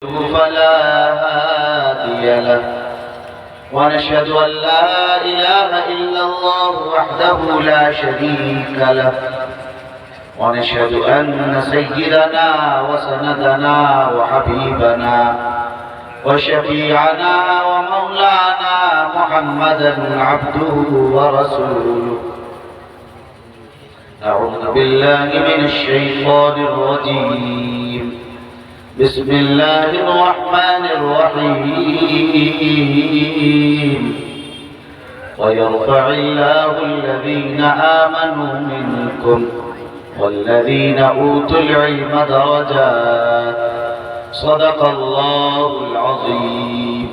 فلا هادي له ونشهد أن لا إله إلا الله وحده لا شريك له ونشهد أن سيدنا وسندنا وحبيبنا وشفيعنا ومولانا محمدا عبده ورسوله. أعوذ بالله من الشيطان الرجيم. بسم الله الرحمن الرحيم. ويرفع الله الذين آمنوا منكم والذين أوتوا العلم درجات. صدق الله العظيم.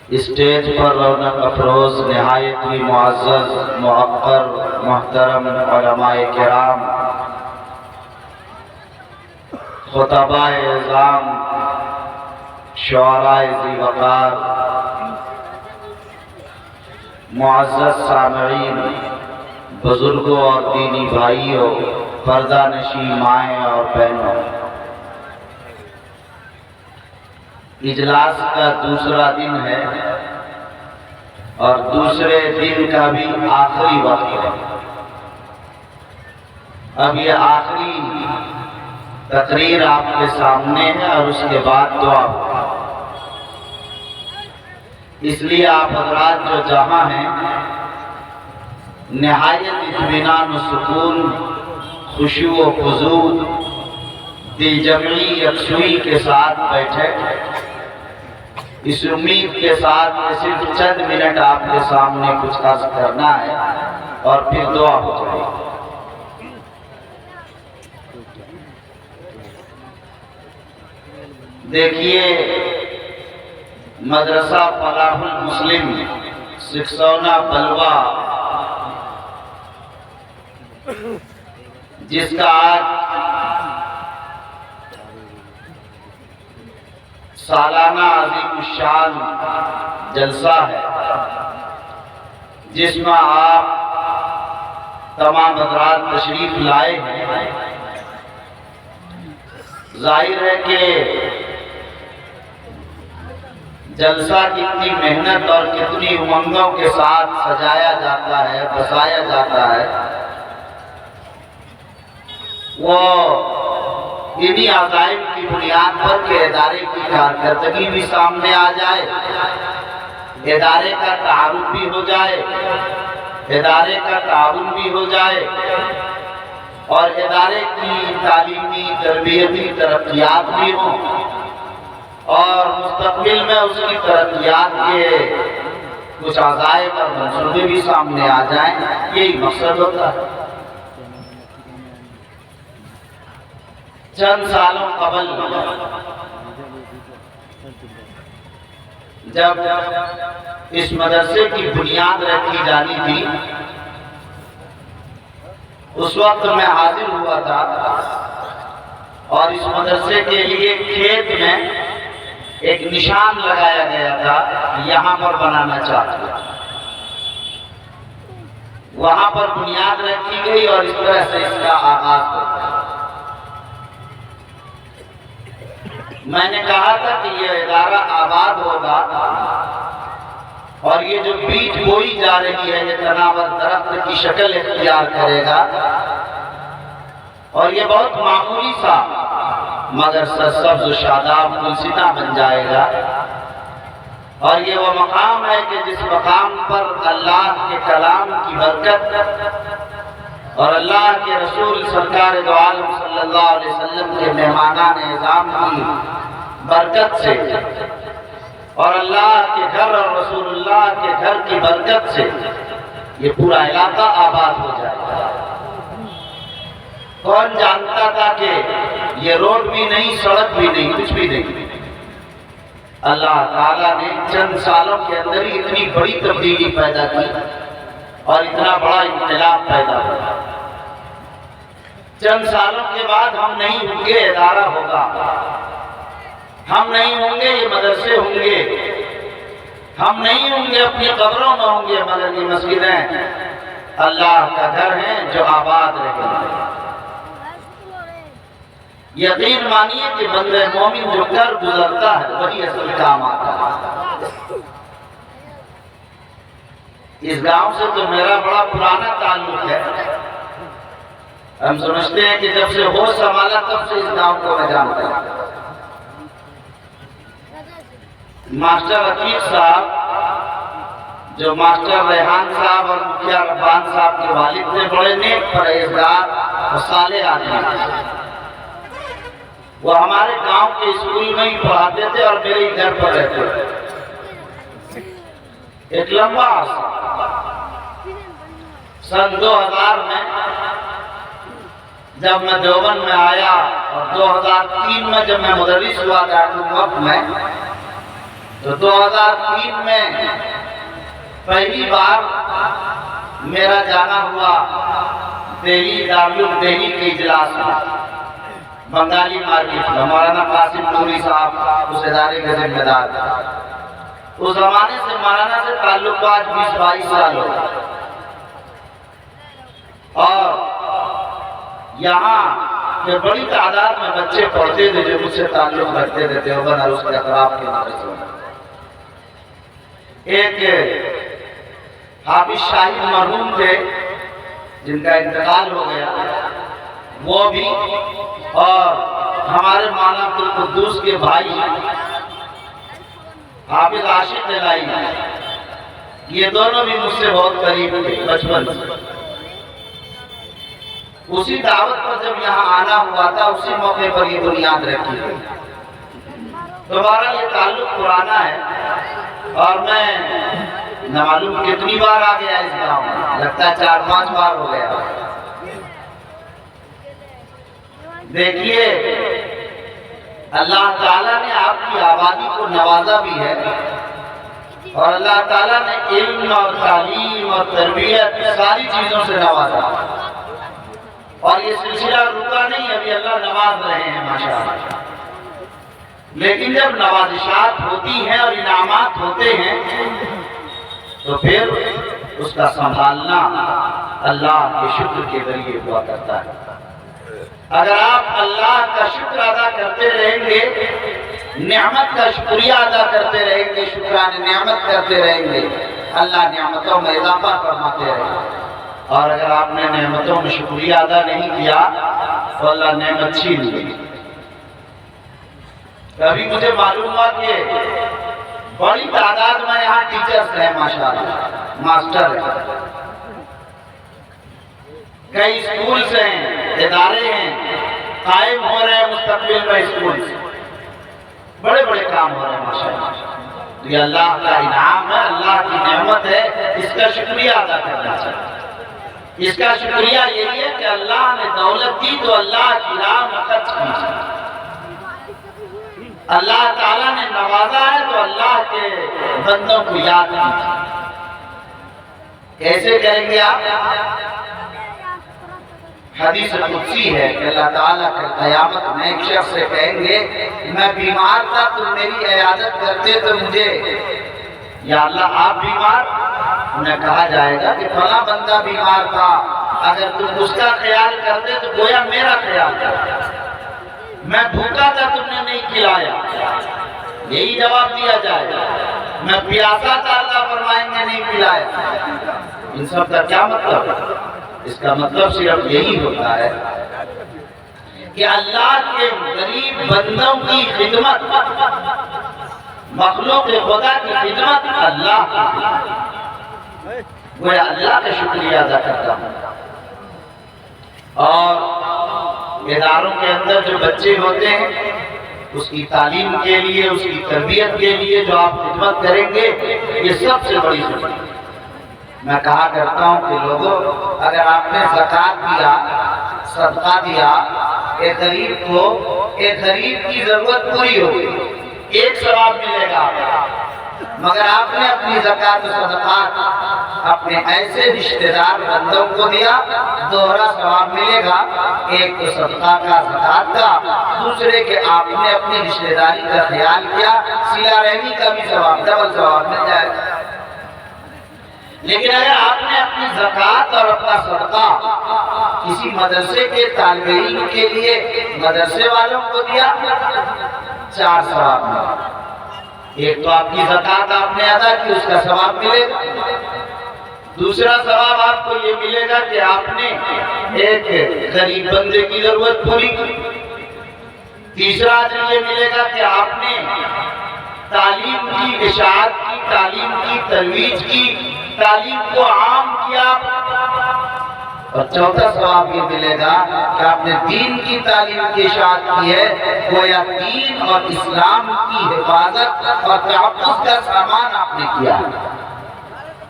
اسٹیج پر رونق افروز نہایت ہی معزز موقر محترم علماء کرام، خطباء اعظام، شعراء ذی وقار، معزز سامعین، بزرگوں اور دینی بھائیوں، پردہ نشین مائیں اور بہنوں، اجلاس کا دوسرا دن ہے اور دوسرے دن کا بھی آخری وقت ہے. اب یہ آخری تقریر آپ کے سامنے ہے اور اس کے بعد دعا ہوگی. اس لیے آپ حضرات جو جہاں ہیں نہایت اطمینان و سکون، خشوع و خضوع، دل جمعی یکسوئی کے ساتھ بیٹھے، اس امید کے ساتھ کہ صرف چند منٹ آپ کے سامنے کچھ عرض کرنا ہے اور پھر دعا ہو جائے گی. دیکھیے، مدرسہ فلاح المسلم سکسونا بلوہ، جس کا آج سالانہ عظیم الشان جلسہ ہے، جس میں آپ تمام حضرات تشریف لائے ہیں، ظاہر ہے کہ جلسہ کتنی محنت اور کتنی امنگوں کے ساتھ سجایا جاتا ہے، بسایا جاتا ہے، وہ انہی عزائم کی بنیاد پر کہ ادارے کی کارکردگی بھی سامنے آ جائے، ادارے کا تعارف بھی ہو جائے، ادارے کا تعاون بھی ہو جائے اور ادارے کی تعلیمی تربیتی ترقیات بھی ہوں اور مستقبل میں اس کی ترقیات کے کچھ عزائم اور منصوبے بھی سامنے آ جائیں. یہی مقصد ہوتا ہے. چند سالوں قبل جب اس مدرسے کی بنیاد رکھی جانی تھی، اس وقت میں حاضر ہوا تھا اور اس مدرسے کے لیے کھیت میں ایک نشان لگایا گیا تھا، یہاں پر بنانا چاہتے ہیں. وہاں پر بنیاد رکھی گئی اور اس طرح سے اس کا آغاز ہوا. میں نے کہا تھا کہ یہ ادارہ آباد ہوگا اور یہ جو بیج بوئی جا رہی ہے یہ تناور درخت کی شکل اختیار کرے گا اور یہ بہت معمولی سا مگر سرسبز و شاداب گلسنہ بن جائے گا. اور یہ وہ مقام ہے کہ جس مقام پر اللہ کے کلام کی برکت اور اللہ کے رسول سرکار دو عالم صلی اللہ علیہ وسلم کے مہمانان اعظام کی برکت سے اور اللہ کے گھر اور رسول اللہ کے گھر کی برکت سے یہ پورا علاقہ آباد ہو جائے گا. کون جانتا تھا کہ یہ روڈ بھی نہیں، سڑک بھی نہیں، کچھ بھی نہیں. اللہ تعالیٰ نے چند سالوں کے اندر ہی اتنی بڑی تبدیلی پیدا کی اور اتنا بڑا انقلاب پیدا ہوا. چند سالوں کے بعد ہم نہیں ہوں گے، ادارہ ہوگا. ہم نہیں ہوں گے، یہ مدرسے ہوں گے. ہم نہیں ہوں گے، اپنی قبروں میں ہوں گے، مگر یہ مسجدیں اللہ کا گھر ہے جو آباد رہے. یقین مانیے کہ بندہ مومن جو کر گزرتا ہے وہی اصل کام آتا ہے۔ اس گاؤں سے تو میرا بڑا پرانا تعلق ہے، ہم سمجھتے ہیں کہ جب سے ہوش سنبھالا تب سے اس گاؤں کو میں جانتا ہوں۔ ماسٹر عتیق صاحب جو ماسٹر ریحان صاحب اور مکھیا ربان صاحب کے والد تھے، بڑے نیک پرہیزگار اور صالح آدمی، وہ ہمارے گاؤں کے اسکول میں ہی پڑھاتے تھے اور میرے ہی گھر پر رہتے تھے۔ ایک لمبا عرصہ سن 2000 میں جب میں دیوبند میں آیا اور 2003 میں جب میں مدرس ہوا دارالعلوم میں، تو 2003 میں پہلی بار میرا جانا ہوا دہلی، دارالعلوم دہلی کے اجلاس میں، بنگالی مارکیٹ میں۔ مولانا قاسم نوری صاحب اس ادارے کے ذمہ دار تھے۔ اس زمانے سے مولانا سے تعلق آج 20-22 سال ہو گئے، اور یہاں جو بڑی تعداد میں بچے پڑھتے تھے جو مجھ سے تعلق رکھتے تھے دیوبند اور اس کے اطراف کے مدرسوں میں، ایک حافظ شاہد مرحوم تھے جن کا انتقال ہو گیا، وہ بھی، اور ہمارے مولانا عبدالقدوس کے بھائی حافظ عاشق الہی، یہ دونوں بھی مجھ سے بہت قریب تھے بچپن سے۔ اسی دعوت پر جب یہاں آنا ہوا تھا اسی موقع پر یہ بنیاد رکھی گئی۔ دوبارہ یہ تعلق پرانا ہے، اور میں نہ معلوم کتنی بار آ گیا اس گاؤں میں، لگتا ہے 4-5 بار ہو گیا۔ دیکھیے اللہ تعالیٰ نے آپ کی آبادی کو نوازا بھی ہے، اور اللہ تعالیٰ نے علم اور تعلیم اور تربیت ساری چیزوں سے نوازا، اور یہ سلسلہ رکا نہیں، ابھی اللہ نواز رہے ہیں ماشاءاللہ۔ لیکن جب نوازشات ہوتی ہیں اور انعامات ہوتے ہیں تو پھر اس کا سنبھالنا اللہ کے شکر کے ذریعے ہوا کرتا ہے۔ اگر آپ اللہ کا شکر ادا کرتے رہیں گے، نعمت کا شکریہ ادا کرتے رہیں گے، شکران نعمت کرتے رہیں گے، اللہ نعمتوں میں اضافہ فرماتے رہیں گے۔ اور اگر آپ نے نعمتوں میں شکریہ ادا نہیں کیا تو اللہ نعمت چھین لے گی۔ کبھی مجھے معلوم ہوا کہ بڑی تعداد میں یہاں ٹیچرز ہیں ماشاءاللہ، ماسٹر ہیں، کئی اسکولز ہیں، ادارے ہیں، قائم ہو رہے ہیں مستقبل میں اسکولز، بڑے بڑے کام ہو رہے ہیں ماشاءاللہ۔ یہ اللہ کا انعام ہے، اللہ کی نعمت ہے، اس کا شکریہ ادا کرنا چاہیے۔ اس کا شکریہ یہی ہے کہ اللہ نے دولت دی تو اللہ کی راہ میں خرچ کیجیے۔ اللہ تعالیٰ نے نوازا ہے تو اللہ کے بندوں کو یاد کیجیے۔ کیسے کریں گے آپ؟ حدیث قدسی ہے کہ اللہ تعالیٰ کے قیامت میں ایک شخص سے کہیں گے میں بیمار تھا تم میری عیادت کرتے تو مجھے، یا اللہ آپ بیمار؟ انہیں کہا جائے گا کہ فلاں بندہ بیمار تھا، اگر تم اس کا خیال کرتے تو گویا میرا خیال کرتے۔ میں بھوکا تھا تم نے نہیں کھلایا، یہی جواب دیا جائے گا۔ میں پیاسا تھا اللہ فرمائیں گے نہیں پلایا۔ ان سب کا کیا مطلب ہے؟ اس کا مطلب صرف یہی ہوتا ہے کہ اللہ کے غریب بندوں کی خدمت، مخلوق خدا کی خدمت اللہ کی، وہ اللہ کا شکریہ ادا کرتا ہوں۔ اور اداروں کے اندر جو بچے ہوتے ہیں اس کی تعلیم کے لیے، اس کی تربیت کے لیے جو آپ خدمت کریں گے، یہ سب سے بڑی خدمت ہے۔ میں کہا کرتا ہوں کہ لوگوں، اگر آپ نے زکوٰۃ دیا، صدقہ دیا، ایک غریب کی ضرورت پوری ہوگی، ایک ثواب ملے گا، مگر آپ نے اپنی زکوٰۃ و صدقات اپنے ایسے رشتہ دار بندوں کو دیا، دوہرا ثواب ملے گا، ایک تو صدقہ کا، زکوٰۃ کا، دوسرے کہ آپ نے اپنی رشتہ داری کا خیال کیا، صلہ رحمی کا بھی ثواب، ڈبل ثواب مل جائے گا۔ لیکن اگر آپ نے اپنی زکوٰۃ اور اپنا صدقہ کسی مدرسے کے طالب علم کے لیے مدرسے والوں کو دیا 4 ثواب ملے۔ ایک تو آپ کی زکوٰۃ آپ نے ادا کی، اس کا ثواب ملے گا۔ دوسرا ثواب آپ کو یہ ملے گا کہ آپ نے ایک غریب بندے کی ضرورت پوری کی۔ تیسرا اجر یہ ملے گا کہ آپ نے تعلیم کی اشاعت کی، تعلیم کی ترویج کی، تعلیم کو عام کیا۔ اور چوتھا ثواب یہ ملے گا کہ آپ نے دین کی تعلیم کی اشاعت کی ہے، گویا دین اور اسلام کی حفاظت اور تحفظ کا سامان آپ نے کیا۔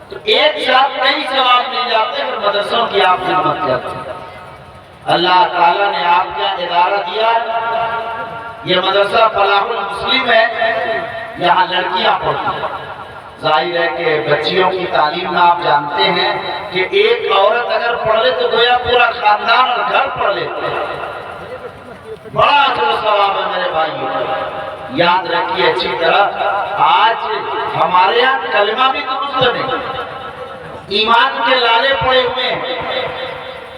تو ایک ساتھ کئی ثواب مل جاتے ہیں اور مدرسوں کی آپ خدمت کرتے ہیں۔ اللہ تعالیٰ نے آپ کا ادارہ دیا، یہ مدرسہ فلاح المسلم ہے، یہاں لڑکیاں پڑھتی ہیں۔ ظاہر ہے کہ بچیوں کی تعلیم میں آپ جانتے ہیں کہ ایک عورت اگر پڑھ لے تو گویا پورا خاندان اور گھر پڑھ لیتے ہیں۔ بڑا اجر و ثواب ہے میرے بھائیوں۔ یاد رکھیے اچھی طرح، آج ہمارے یہاں کلمہ بھی درست نہیں، ایمان کے لالے پڑے ہوئے ہیں،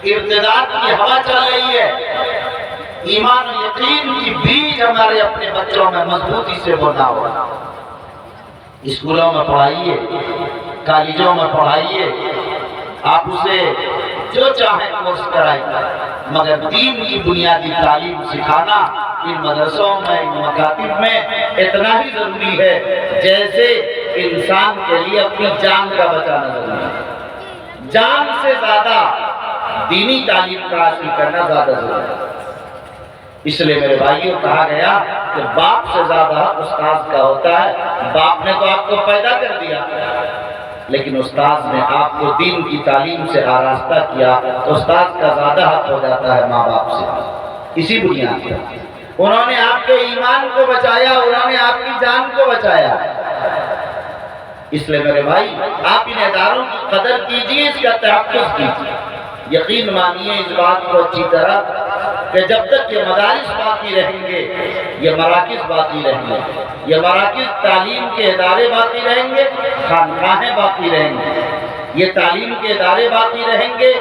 ارتداد کی ہوا چل رہی ہے۔ ایمان و یقین کی بیج ہمارے اپنے بچوں میں مضبوطی سے بونا ہوا۔ اسکولوں میں پڑھائیے، کالجوں میں پڑھائیے، آپ اسے جو چاہیں کورس کرائیے، مگر دین کی بنیادی تعلیم سکھانا ان مدرسوں میں، ان مکاتب میں اتنا ہی ضروری ہے جیسے انسان کے لیے اپنی جان کا بچانا ضروری ہے۔ جان سے زیادہ دینی تعلیم کا حاصل کرنا زیادہ ضروری ہے۔ اس لیے میرے بھائیوں کہا گیا کہ باپ سے زیادہ استاذ کا ہوتا ہے۔ باپ نے تو آپ کو پیدا کر دیا، لیکن استاذ نے آپ کو دین کی تعلیم سے آراستہ کیا، تو استاذ کا زیادہ حق ہو جاتا ہے ماں باپ سے۔ اسی بنیاد پر انہوں نے آپ کے ایمان کو بچایا، انہوں نے آپ کی جان کو بچایا۔ اس لیے میرے بھائی، آپ ان اداروں کی قدر کیجیے، اس کا تحفظ کیجیے۔ یقین مانیے اس بات کو اچھی طرح کہ جب تک یہ مدارس باقی رہیں گے، یہ مراکز باقی رہیں گے، یہ مراکز تعلیم کے ادارے باقی رہیں گے، خانقاہیں باقی رہیں گے، یہ تعلیم کے ادارے باقی رہیں گے،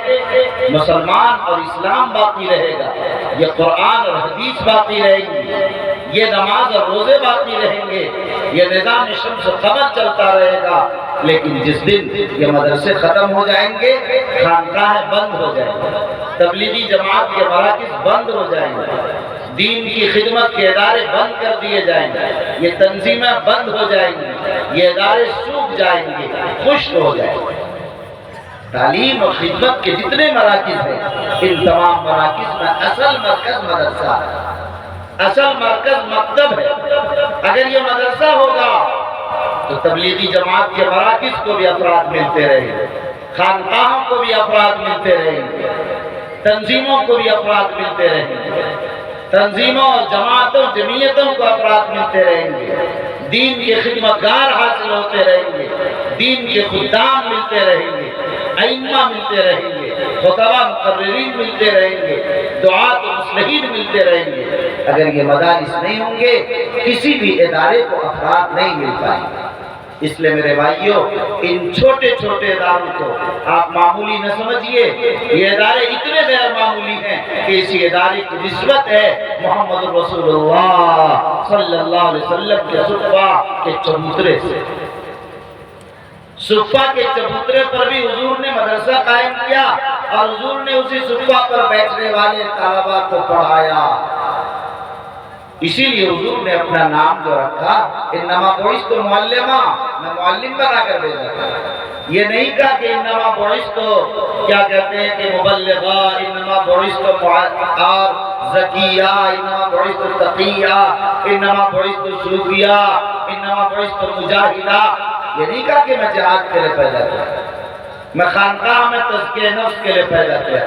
مسلمان اور اسلام باقی رہے گا، یہ قرآن اور حدیث باقی رہیں گی، یہ نماز اور روزے باقی رہیں گے، یہ نظام شمس و قمر چلتا رہے گا۔ لیکن جس دن یہ مدرسے ختم ہو جائیں گے، خانقاہیں بند ہو جائیں گے، تبلیغی جماعت کے مراکز بند ہو جائیں گے، دین کی خدمت کے ادارے بند کر دیے جائیں گے، یہ تنظیمیں بند ہو جائیں گی، یہ ادارے سوکھ جائیں گے، خشک ہو جائیں گے۔ تعلیم اور خدمت کے جتنے مراکز ہیں، ان تمام مراکز میں اصل مرکز مدرسہ ہے، اصل مرکز مکتب ہے۔ اگر یہ مدرسہ ہوگا تو تبلیغی جماعت کے مراکز کو بھی افراد ملتے رہیں گے، خانقاہوں کو بھی افراد ملتے رہیں گے، تنظیموں کو بھی افراد ملتے رہیں گے، تنظیموں اور جماعتوں جمعیتوں کو افراد ملتے رہیں گے، دین کے خدمتگار حاصل ہوتے رہیں گے، دین کے خدام ملتے رہیں گے، ائمہ ملتے رہیں گے، خطبہ مقررین ملتے رہیں گے، دعات و مصلحین ملتے رہیں گے۔ اگر یہ مدارس نہیں ہوں گے، کسی بھی ادارے کو افراد نہیں مل پائیں گے۔ اس لیے میرے بھائیوں، ان چھوٹے چھوٹے اداروں کو آپ معمولی نہ سمجھیے، یہ ادارے اتنے غیر معمولی ہیں کہ اسی ادارے کی نسبت ہے محمد رسول اللہ صلی اللہ علیہ وسلم کے صفہ کے چبوترے سے۔ صفہ کے چبوترے پر بھی حضور نے مدرسہ قائم کیا، اور حضور نے اسی صفہ پر بیٹھنے والے طلباء کو پڑھایا۔ اسی لیے حضور نے اپنا نام جو رکھا، انما بعثت معلما، میں معلم بنا کر بھیجا تھا۔ یہ نہیں کہا کہ انما بعثت کیا کہتے ہیں کہ مبلغا، انما بعثت اور زکیہ، انما بعثت تقیہ، انما بعثت صوفیہ، انما بعثت مجاہدہ۔ یہ نہیں کہا کہ میں جہاد کے لیے پیدا کیا، میں خانقاہ میں تزکیہ نفس کے لیے پیدا کیا،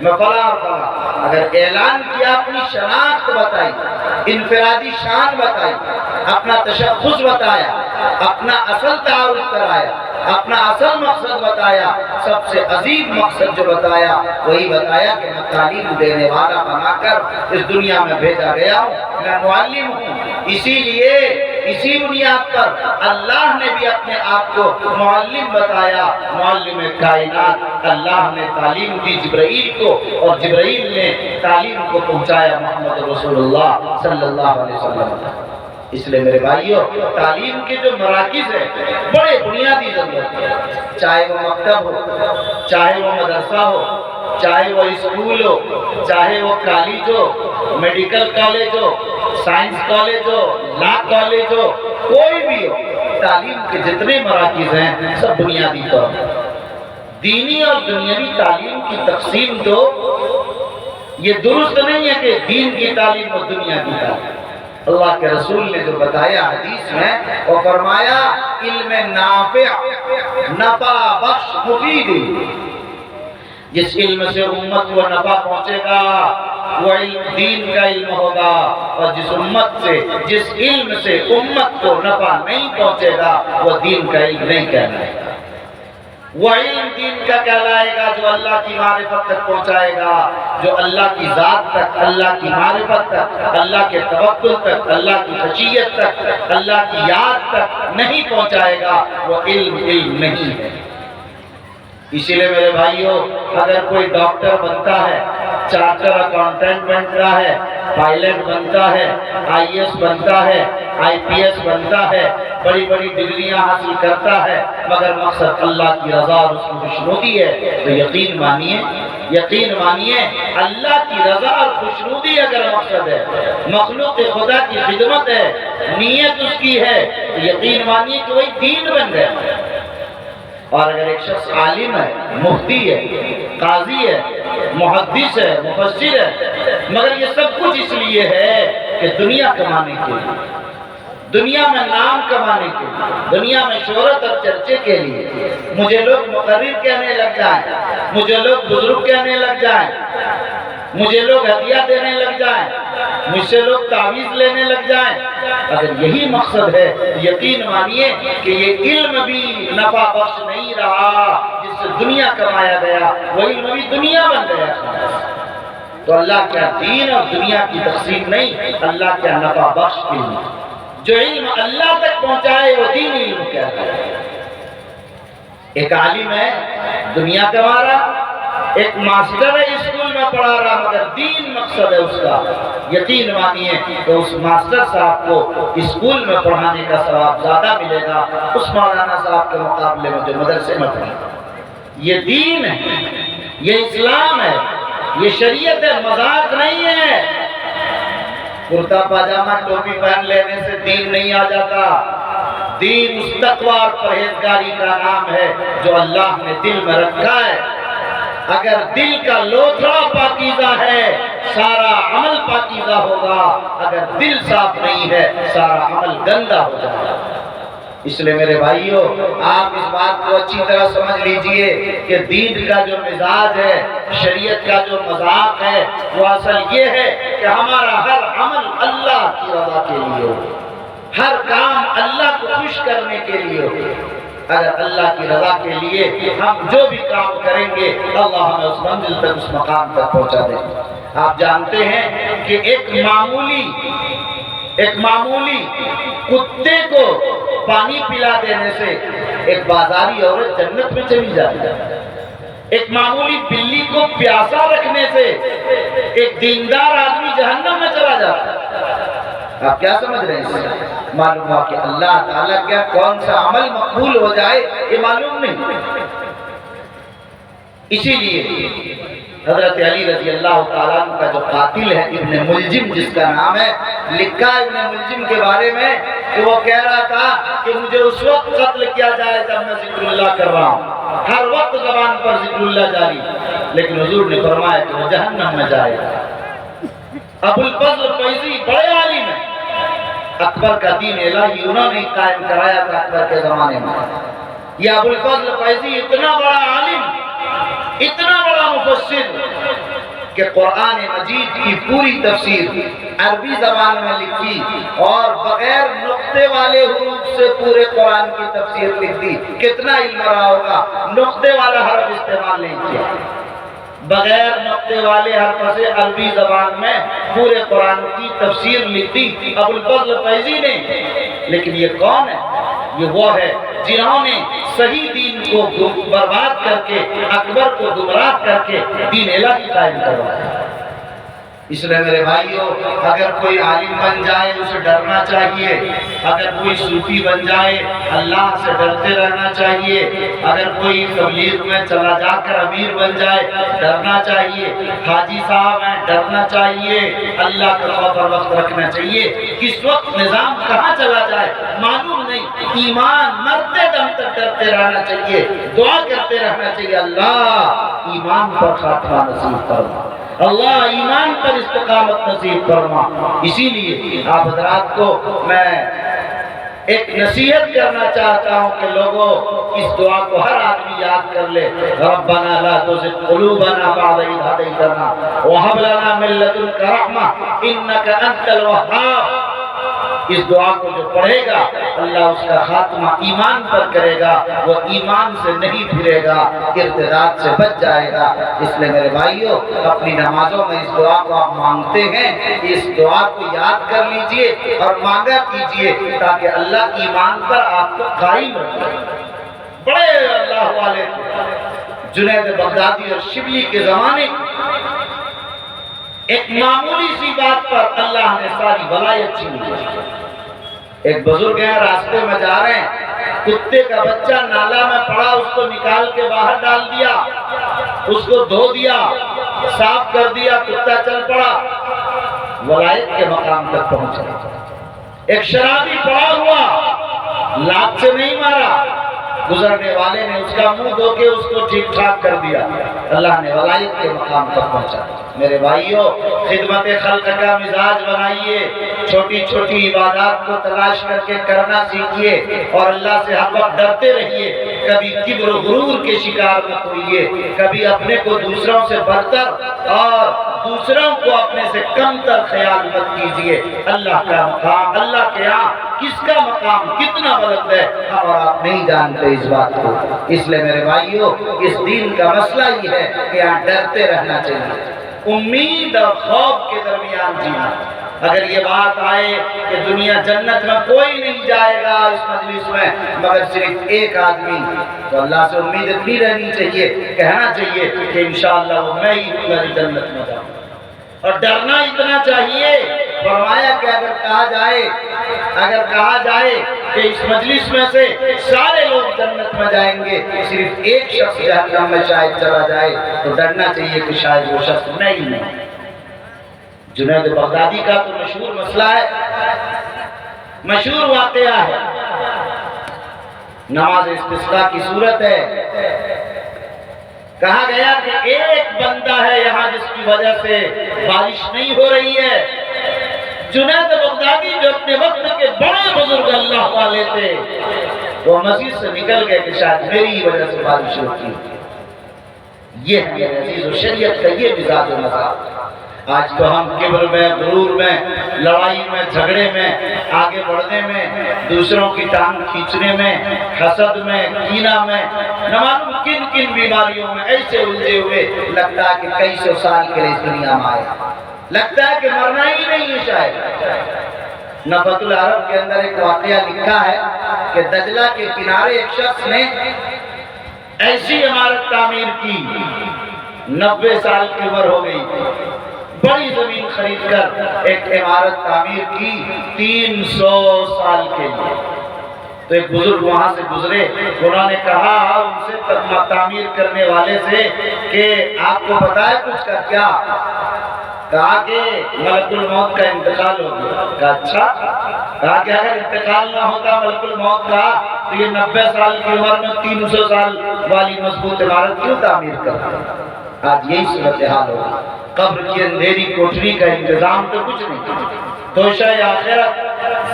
میں فلاں اور فلاں۔ اگر اعلان کیا، اپنی شناخت بتائی، انفرادی شان بتائی، اپنا تشخص بتایا، اپنا اصل تعارف کرایا، اپنا اصل مقصد بتایا، سب سے عظیم مقصد جو بتایا وہی بتایا کہ میں تعلیم دینے والا بنا کر اس دنیا میں بھیجا گیا ہوں، میں معلم ہوں۔ اسی لیے اسی بنیاد پر اللہ نے بھی اپنے آپ کو معلم بتایا، معلم کائنات۔ اللہ نے تعلیم دی جبرائیل کو، اور جبرائیل نے تعلیم کو پہنچایا محمد رسول اللہ صلی اللہ علیہ وسلم۔ اس لئے میرے بھائیوں، تعلیم کے جو مراکز ہیں بڑے بنیادی ضرورت ہے، چاہے وہ مکتب ہو، چاہے وہ مدرسہ ہو، چاہے وہ اسکول ہو، چاہے وہ کالج ہو، میڈیکل کالج ہو، سائنس کالج ہو، لا کالج ہو، کوئی بھی ہو، تعلیم کے جتنے مراکز ہیں سب بنیادی طور پر دینی اور دنیاوی تعلیم کی تقسیم تو یہ درست نہیں ہے کہ دین کی تعلیم اور دنیا کی تعلیم۔ اللہ کے رسول نے جو بتایا حدیث میں، وہ فرمایا علم نافع، نفع بخش، مفید۔ جس علم سے امت کو نفع پہنچے گا وہ علم دین کا علم ہوگا، اور جس علم سے امت کو نفع نہیں پہنچے گا وہ دین کا علم نہیں کہلائے گا۔ وہ علم دین کا کہلائے گا جو اللہ کی معرفت تک پہنچائے گا، جو اللہ کی ذات تک، اللہ کی معرفت تک، اللہ کے توکل تک، اللہ کی خشیت تک، اللہ کی یاد تک نہیں پہنچائے گا، وہ علم نہیں ہے۔ اسی لئے میرے بھائیوں، اگر کوئی ڈاکٹر بنتا ہے، چارٹر اکاؤنٹنٹ بنتا ہے، پائلٹ بنتا ہے، آئی ایس بنتا ہے، آئی پی ایس بنتا ہے، بڑی بڑی ڈگریاں حاصل کرتا ہے، مگر مقصد اللہ کی رضا اور اس کی خوشنودی ہے، تو یقین مانیے اللہ کی رضا اور خوشنودی اگر مقصد ہے، مخلوق خدا کی خدمت ہے، نیت اس کی ہے، تو یقین مانیے کہ وہی دین بن گیا۔ اور اگر ایک شخص عالم ہے، مفتی ہے، قاضی ہے، محدث ہے، مفسر ہے، مگر یہ سب کچھ اس لیے ہے کہ دنیا کمانے کے لیے، دنیا میں نام کمانے کے لیے، دنیا میں شہرت اور چرچے کے لیے، مجھے لوگ مقرر کہنے لگ جائیں، مجھے لوگ بزرگ کہنے لگ جائیں، مجھے لوگ ہدیہ دینے لگ جائیں، مجھ سے لوگ تعویذ لینے لگ جائیں، اگر یہی مقصد ہے یقین مانیے کہ یہ علم بھی نفع بخش نہیں رہا جس سے دنیا کمایا گیا، وہ علم بھی دنیا بن گیا۔ تو اللہ کیا دین اور دنیا کی تقسیم نہیں، اللہ کیا نفع بخش کے لیے جو علم اللہ تک پہنچائے وہ دین علم کہتا ہے۔ ایک عالم ہے دنیا کما رہا، ایک ماسٹر ہے اسکول میں پڑھا رہا، مگر دین مقصد ہے اس کا، یقین مانیے کہ اس ماسٹر صاحب کو اسکول میں پڑھانے کا ثواب زیادہ ملے گا اس مولانا صاحب کے مقابلے میں جو مدرسے میں پڑھا۔ یہ دین ہے، یہ اسلام ہے، یہ شریعت ہے، مذاق نہیں ہے۔ کرتا پاجامہ ٹوپی پہن لینے سے دین نہیں آ جاتا، دین اس تقوی اور پرہیزگاری کا نام ہے جو اللہ نے دل میں رکھا ہے۔ اگر دل کا لوتھڑا پاکیزہ ہے سارا عمل پاکیزہ ہوگا، اگر دل صاف نہیں ہے سارا عمل گندا ہو جائے گا۔ اس لئے میرے بھائیوں، آپ اس بات کو اچھی طرح سمجھ لیجئے کہ دین کا جو مزاج ہے، شریعت کا جو مذاق ہے، وہ اصل یہ ہے کہ ہمارا ہر عمل اللہ کی رضا کے لیے ہو، ہر کام اللہ کو خوش کرنے کے لیے ہو۔ اگر اللہ کی رضا کے لیے ہم جو بھی کام کریں گے اللہ ہمیں اس منزل تک، اس مقام تک پہنچا دے گا۔ آپ جانتے ہیں کہ ایک معمولی کتے کو پانی پلا دینے سے ایک بازاری عورت جنت میں چلی جاتی ہے، ایک معمولی بلی کو پیاسا رکھنے سے ایک دیندار آدمی جہنم میں چلا جاتا ہے۔ آپ کیا سمجھ رہے ہیں؟ معلوم ہوا کہ اللہ تعالیٰ کیا کون سا عمل مقبول ہو جائے یہ معلوم نہیں۔ اسی لیے حضرت علی رضی اللہ تعالیٰ عنہ کا جو قاتل ہے ابن ملجم جس کا نام ہے، لکھا ابن ملجم کے بارے میں کہ وہ کہہ رہا تھا کہ مجھے اس وقت قتل کیا جائے جب میں ذکر اللہ کر رہا ہوں، ہر وقت زبان پر ذکر اللہ جاری، لیکن حضور نے فرمایا کہ وہ جہنم میں جائے گا۔ ابو الفضل فیضی بڑے عالم ہیں، اکبر کا دین الہی انہوں نے قائم کرایا تھا اکبر کے زمانے میں۔ یہ ابو الفضل فیضی اتنا بڑا عالم، اتنا بڑا مفسر کہ قرآن مجید کی پوری تفسیر عربی زبان میں لکھی اور بغیر نقطے والے حروف سے پورے قرآن کی تفسیر لکھ دی۔ کتنا علم رہا ہوگا، نقطے والا حرف استعمال نہیں کیا، بغیر نقطے والے حرف سے عربی زبان میں پورے قرآن کی تفسیر لکھ دی ابو الفضل فیضی نے۔ لیکن یہ کون ہے؟ یہ وہ ہے جنہوں نے صحیح دین کو برباد کر کے، اکبر کو گمراہ کر کے دین الہی قائم کروایا۔ اس لیے میرے بھائیوں، اگر کوئی عالم بن جائے اسے ڈرنا چاہیے، اگر کوئی صوفی بن جائے اللہ سے ڈرتے رہنا چاہیے، اگر کوئی تبلیغ میں چلا جا کر امیر بن جائے ڈرنا چاہیے، حاجی صاحب ہیں ڈرنا چاہیے، اللہ کا خوف اور وقت رکھنا چاہیے۔ کس وقت نظام کہاں چلا جائے معلوم نہیں، ایمان مرتے دم تک ڈرتے رہنا چاہیے، دعا کرتے رہنا چاہیے، اللہ ایمان پر خاتمہ نصیب فرما، اللہ ایمان پر استقامت نصیب فرما۔ اسی لیے آپ حضرات کو میں ایک نصیحت کرنا چاہتا ہوں کہ لوگوں اس دعا کو ہر آدمی یاد کر لے، ربنا لا تزغ قلوبنا بعد إذ هديتنا وهب لنا من لدنك رحمة إنك أنت الوهاب۔ اس دعا کو جو پڑھے گا اللہ اس کا خاتمہ ایمان پر کرے گا، وہ ایمان سے نہیں پھرے گا، ارتداد سے بچ جائے گا۔ اس لئے میرے بھائیوں، اپنی نمازوں میں اس دعا کو آپ مانگتے ہیں، اس دعا کو یاد کر لیجئے اور مانگا کیجئے تاکہ اللہ ایمان پر آپ کو قائم رکھے۔ بڑے اللہ والے جنید بغدادی اور شبلی کے زمانے ایک معمولی سی بات پر اللہ نے ساری ولایت چھین لی۔ ایک بزرگ ہیں راستے میں جا رہے ہیں، کتے کا بچہ نالا میں پڑا، اس کو نکال کے باہر ڈال دیا، اس کو دھو دیا، صاف کر دیا، کتا چل پڑا، ولایت کے مقام تک پہنچا۔ ایک شرابی پڑا ہوا، لات سے نہیں مارا، گزرنے والے نے اس کا منہ دھو کے اس کو ٹھیک ٹھاک کر دیا، اللہ نے ولایت کے مقام تک پہنچا۔ میرے بھائیوں، خدمت خلق کا مزاج بنائیے، چھوٹی چھوٹی عبادات کو تلاش کر کے کرنا سیکھیے اور اللہ سے ہر وقت ڈرتے رہیے۔ کبھی کبر و غرور کے شکار مت ہوئیے، کبھی اپنے کو دوسروں سے برتر اور دوسروں کو اپنے سے کم تر خیال مت کیجیے۔ اللہ کا مقام، اللہ کے ہاں کس کا مقام کتنا بلند ہے ہم اور آپ نہیں جانتے اس بات کو۔ اس لئے میرے بھائیوں، اس دین کا مسئلہ یہ ہے کہ یہاں ڈرتے رہنا چاہیے، امید اور خوف کے درمیان جینا۔ اگر یہ بات آئے کہ دنیا جنت میں کوئی نہیں جائے گا اس مجلس میں مگر صرف ایک آدمی، تو اللہ سے امید اتنی رہنی چاہیے، کہنا چاہیے کہ انشاءاللہ وہ میں ہی جنت میں جاؤں، اور ڈرنا اتنا چاہیے۔ فرمایا کہ اگر کہا جائے کہ اس مجلس میں سے سارے لوگ جنت میں جائیں گے، صرف ایک شخص جہنم میں شاید چلا جائے، تو ڈرنا چاہیے کہ شاید وہ شخص میں ہی نہیں۔ جنید بغدادی کا تو مشہور مسئلہ ہے، مشہور واقعہ ہے، نماز استسقاء کی صورت ہے۔ کہا گیا کہ ایک بندہ ہے یہاں جس کی وجہ سے بارش نہیں ہو رہی ہے۔ جنید بغدادی جو اپنے وقت کے بڑے بزرگ اللہ والے تھے، وہ مسجد سے نکل گئے کہ شاید میری وجہ سے بارش ہوتی ہے۔ یہ ہے میرے عزیز و شریعت کا یہ مزاج و مزاج۔ آج تو ہم کبر میں، غرور میں، لڑائی میں، جھگڑے میں، آگے بڑھنے میں، دوسروں کی ٹانگ کھینچنے میں، حسد میں، کینہ میں، نہ معلوم کن کن بیماریوں میں ایسے الجھے ہوئے لگتا ہے کہ کئی سو سال کے لیے اس دنیا میں آئے، لگتا ہے کہ مرنا ہی نہیں ہے شاید۔ نفت العرب کے اندر ایک واقعہ لکھا ہے کہ دجلہ کے کنارے ایک شخص نے ایسی عمارت تعمیر کی، 90 سال کی عمر ہو گئی، بڑی زمین خرید کر ایک عمارت تعمیر کی 300 سال کے لیے۔ تو ایک بزرگ وہاں سے گزرے، انہوں نے کہا ان سے تعمیر کرنے والے سے کہ آپ کو پتا ہے کچھ کا کیا؟ کہا کہ ملک الموت کا انتقال ہو گیا۔ کہا اچھا؟ کہا کہ اگر انتقال نہ ہوتا ملک الموت کا تو یہ 90 سال کی عمر میں 300 سال والی مضبوط عمارت کیوں تعمیر کرتا؟ آج یہی صورتحال ہوگی، قبر کی اندھیری کوٹری کا انتظام تو کچھ نہیں، توشہ آخرت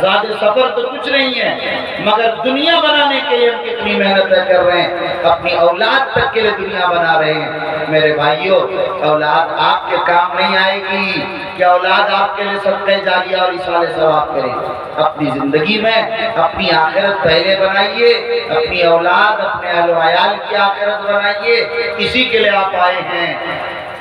زاد سفر تو کچھ نہیں ہے، مگر دنیا بنانے کے لیے ہم کتنی محنتیں کر رہے ہیں، اپنی اولاد تک کے لیے دنیا بنا رہے ہیں۔ میرے بھائیوں، اولاد آپ کے کام نہیں آئے گی کہ اولاد آپ کے لیے صدقہ جاریہ اور ایصال ثواب کرے۔ اپنی زندگی میں اپنی آخرت پہلے بنائیے، اپنی اولاد، اپنے اہل و عیال کی آخرت بنائیے، اسی کے لیے آپ آئے ہیں۔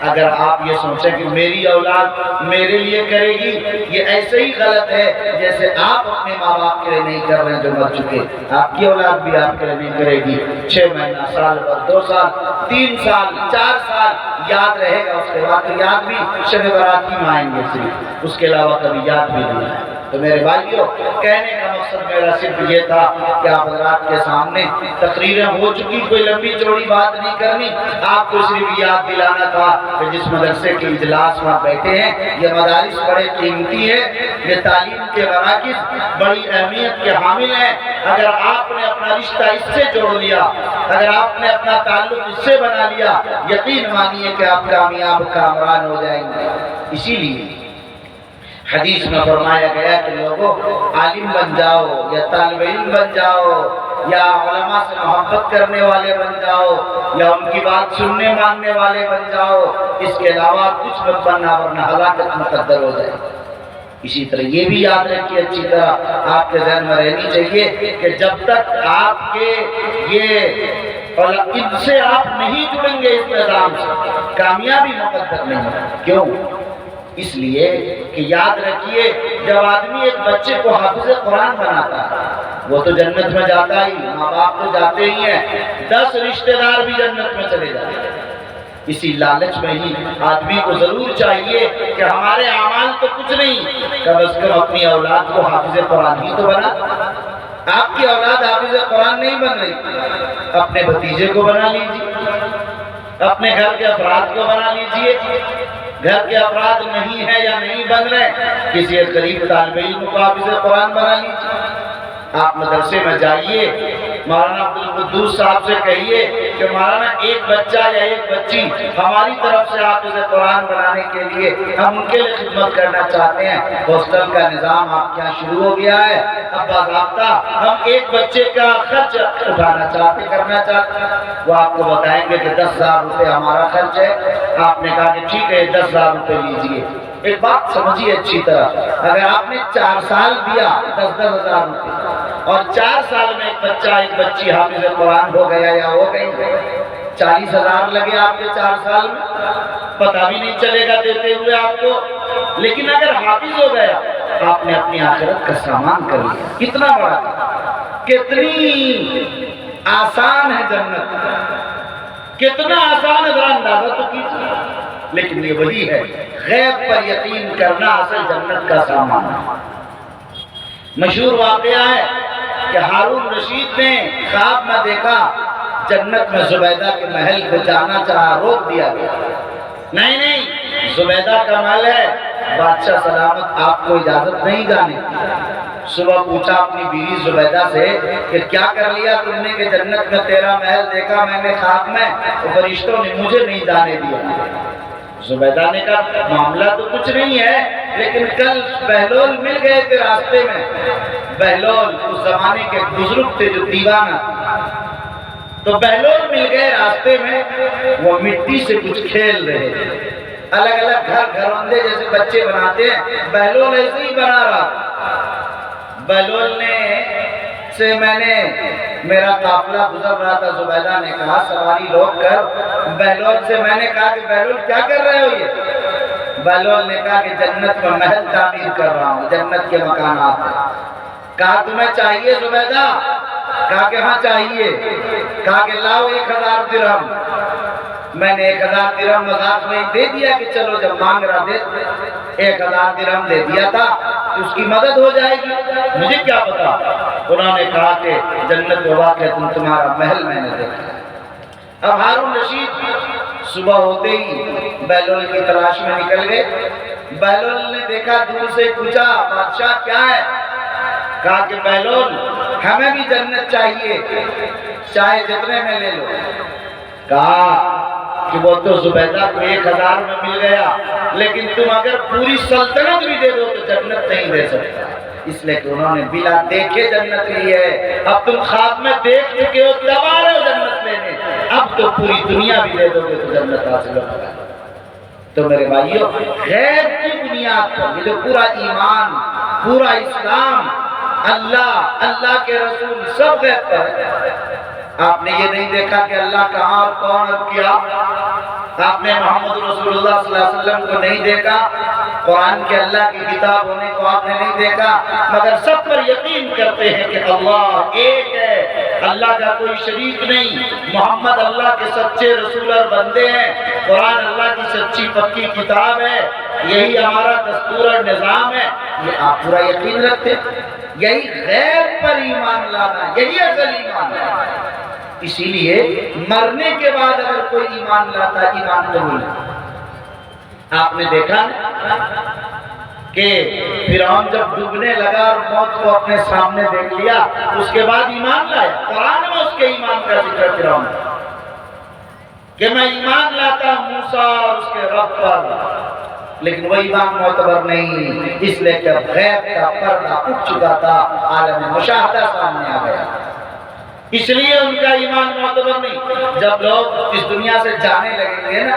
اگر آپ یہ سوچیں کہ میری اولاد میرے لیے کرے گی، یہ ایسے ہی غلط ہے جیسے آپ اپنے ماں باپ کے لیے نہیں کر رہے ہیں جو مر چکے، آپ کی اولاد بھی آپ کے لیے نہیں کرے گی۔ 6 مہینہ، سال بھر، 2 سال، 3 سال، 4 سال یاد رہے گا، اس کے بعد تو یاد بھی شب برات ہی میں آئیں گے صرف، اس کے علاوہ کبھی یاد بھی نہیں ہے۔ تو میرے بھائیوں، کہنے کا مقصد میرا صرف یہ تھا کہ آپ حضرات کے سامنے تقریریں ہو چکی، کوئی لمبی چوڑی بات نہیں کرنی، آپ کو صرف یاد دلانا تھا کہ جس مدرسے کے اجلاس میں بیٹھے ہیں، یہ مدارس بڑے قیمتی ہے، یہ تعلیم کے مراکز بڑی اہمیت کے حامل ہیں۔ اگر آپ نے اپنا رشتہ اس سے جوڑ لیا، اگر آپ نے اپنا تعلق اس سے بنا لیا، یقین مانیے کہ آپ کامیاب کامران ہو جائیں گے۔ اسی لیے حدیث میں فرمایا گیا کہ لوگوں عالم بن جاؤ یا طالب علم بن جاؤ یا علماء سے محبت کرنے والے بن جاؤ یا ان کی بات سننے ماننے والے بن جاؤ، اس کے علاوہ کچھ مت بننا ورنہ ہلاکت مقدر ہو جائے۔ اسی طرح یہ بھی یاد رکھیے، اچھی طرح آپ کے ذہن میں رہنی چاہیے کہ جب تک آپ کے ان سے آپ نہیں جڑیں گے، اس نظام سے کامیابی مقدر نہیں ہے۔ کیوں؟ اس لیے کہ یاد رکھیے، جب آدمی ایک بچے کو حافظ قرآن بناتا ہے وہ تو جنت میں جاتا ہی، ماں باپ تو جاتے ہی ہیں، 10 رشتہ دار بھی جنت میں چلے جاتے ہیں۔ اسی لالچ میں ہی آدمی کو ضرور چاہیے کہ ہمارے اعمال تو کچھ نہیں، کم از کم اپنی اولاد کو حافظ قرآن ہی تو بنا۔ آپ کی اولاد حافظ قرآن نہیں بن رہی، اپنے بھتیجے کو بنا لیجیے، اپنے گھر کے افراد کو بنا لیجیے۔ گھر کے افراد نہیں ہے یا نہیں بن رہے، کسی ایک قریب طالب علم کو حافظ قرآن بنا لیجیے۔ آپ مدرسے میں جائیے، مولانا عبدالقدوس صاحب سے کہیے کہ مولانا ایک بچہ یا ایک بچی ہماری طرف سے حافظ قرآن بنانے کے لیے ہم ان کے لیے خدمت کرنا چاہتے ہیں۔ ہاسٹل کا نظام آپ کے یہاں شروع ہو گیا ہے، اب باضابطہ ہم ایک بچے کا خرچ اٹھانا چاہتے کرنا چاہتے ہیں، وہ آپ کو بتائیں گے کہ 10,000 روپے ہمارا خرچ ہے۔ آپ نے کہا کہ ٹھیک ہے 10,000 روپے لیجیے۔ ایک بات سمجھیے اچھی طرح، اگر آپ نے 4 سال دیا 10,000 روپے اور 4 سال میں ایک بچہ ایک بچی حافظ قرآن ہو گیا یا ہو گئی، 40,000 لگے آپ کے 4 سال میں، پتہ بھی نہیں چلے گا دیتے ہوئے آپ کو۔ لیکن اگر حافظ ہو گیا آپ نے اپنی آخرت کا سامان کر لیا۔ کتنا بڑا، کتنی آسان ہے جنت، کتنا آسان ہے، ذرا اندازہ تو کیجیے۔ لیکن یہ وہی ہے، غیب پر یقین کرنا اصل جنت کا سامان ہے۔ مشہور واقعہ ہے کہ ہارون رشید نے خواب میں دیکھا جنت میں زبیدہ کے محل کو جانا چاہا، روک دیا گیا، نہیں زبیدہ کا محل ہے، بادشاہ سلامت آپ کو اجازت نہیں جانے کی۔ صبح پوچھا اپنی بیوی زبیدہ سے کہ کیا کر لیا تم نے کہ جنت میں تیرا محل دیکھا میں نے خواب میں، فرشتوں نے مجھے نہیں جانے دیا۔ زبیدہ نے کہا معاملہ تو کچھ نہیں ہے، لیکن کل بہلول مل گئے تھے راستے میں۔ بہلول اس زمانے کے بزرگ تھے جو دیوانہ تھے، تو بہلول مل گئے راستے میں، وہ مٹی سے کچھ کھیل رہے تھے، الگ الگ گھروندے جیسے بچے بناتے ہیں، بہلول ایسے ہی بنا رہا۔ بہلول نے سے میں نے میرا قافلہ گزر رہا تھا، زبیدہ نے کہا سواری روک کر بہلول سے میں نے کہا کہ بہلول کیا کر رہے ہو یہ؟ بہلول نے کہا کہ جنت میں محل تعمیر کر رہا ہوں، جنت کے مکانات ہیں۔ کہا تمہیں چاہیے زبیدہ؟ کہا کہ ہاں چاہیے۔ کہا کہ لاؤ 1,000 درہم۔ میں نے 1,000 درہم مذاق میں دے دیا کہ چلو جب مانگ رہا دے، 1,000 درہم دے دیا تھا کہ اس کی مدد ہو جائے گی، مجھے کیا پتا۔ انہوں نے کہا کہ جنت میں واقع تمہارا محل میں نے دیکھا۔ اب ہارون رشید صبح ہوتے ہی بہلول کی تلاش میں نکل گئے۔ بہلول نے دیکھا، دور سے پوچھا بادشاہ کیا ہے؟ کہا کہ بہلول ہمیں بھی جنت چاہیے، چاہے جتنے میں لے لو۔ کہا کہ وہ تو زبیدہ کو 1,000 میں مل گیا، لیکن تم اگر پوری سلطنت بھی دے دو تو جنت نہیں دے سکتا۔ اس لیے کہ انہوں نے بلا دیکھے جنت لی ہے۔ اب تم خواب میں دیکھ چکے ہو، تب آ رہے ہو جنت لینے، اب تو پوری دنیا بھی دے دو گے تو جنت حاصل ہوگا۔ تو میرے بھائیوں، غیب کی بنیاد پر یہ جو پورا ایمان، پورا اسلام، اللہ کے رسول سب غیب پر ہے۔ آپ نے یہ نہیں دیکھا کہ اللہ کہاں اور کون اور کیا، آپ نے محمد رسول اللہ صلی اللہ علیہ وسلم کو نہیں دیکھا، قرآن کے اللہ کی کتاب ہونے کو آپ نے نہیں دیکھا، مگر سب پر یقین کرتے ہیں کہ اللہ ایک ہے، اللہ کا کوئی شریک نہیں، محمد اللہ کے سچے رسول اور بندے ہیں، قرآن اللہ کی سچی پکی کتاب ہے، یہی ہمارا دستور اور نظام ہے، یہ آپ پورا یقین رکھتے ہیں۔ یہی غیب پر ایمان لانا، یہی اصل ایمان ہے۔ اسی لیے مرنے کے بعد اگر کوئی ایمان لاتا ہے، ایمان قبول ہے۔ آپ نے دیکھا کہ فرعون جب ڈوبنے لگا اور موت کو اپنے سامنے دیکھ لیا، اس کے بعد ایمان لایا۔ قرآن میں اس کے ایمان کا ذکر فرعون کہ میں ایمان لاتا ہوں موسیٰ اور اس کے رب پر، لیکن وہ ایمان معتبر نہیں، اس لیے کہ غیب کا پردہ اٹھ چکا تھا، عالم مشاہدہ سامنے آ گیا، اس لیے ان کا ایمان معتبر نہیں۔ جب لوگ اس دنیا سے جانے لگیں گے نا،